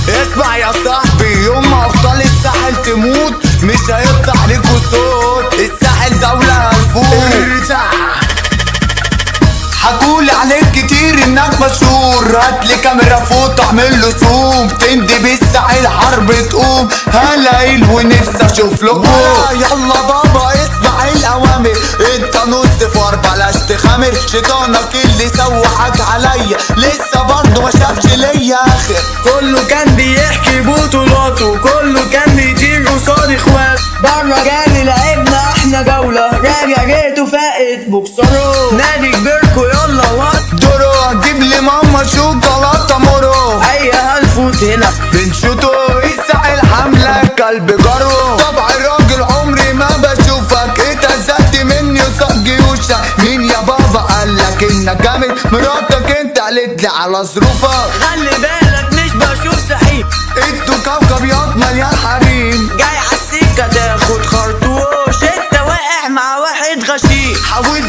اسمع يا صاحبي، يوم ما ابطال الساحل تموت مش هيطلع ليكوا صوت. الساحل دولة هنفوت. حكولي عليك كتير انك مشهور، هاتلي كاميرا فوت اعمله زوم، تندي بالساحل حرب تقوم. هلاقيل ونفسي اشوف لكم. يلا بابا اسمع الاوامر، انت نص فار بلاش تخامر. شيطانك اللي سوحك عليا لسه برضه ما شافش ليا اخر. كله كان بيحكي بطولاته، كله كان بيطير قصاد اخواته. بره جالي لعبنا احنا جولة، راجع جيت وفاقت بوكسرو. نادي كبيركو يلا وقت دورو، هتجيب لي ماما شوكولاتة مورو. اي هنفوت هنا بنشوتو الساحل حملة كلب جرو. طبع الراجل عمري ما بشوفك، اتهزقت مني وصاب جيوشك. مين يا بابا قالك انك جامد؟ مراتك انت قالتلي على ظروفك. خلي بالك مش بشوف سعيد، انتوا كوكب ياض مليان حريم. جاي عالسكة تاخد خرطوش، انت واقع مع واحد غشيم. حاولت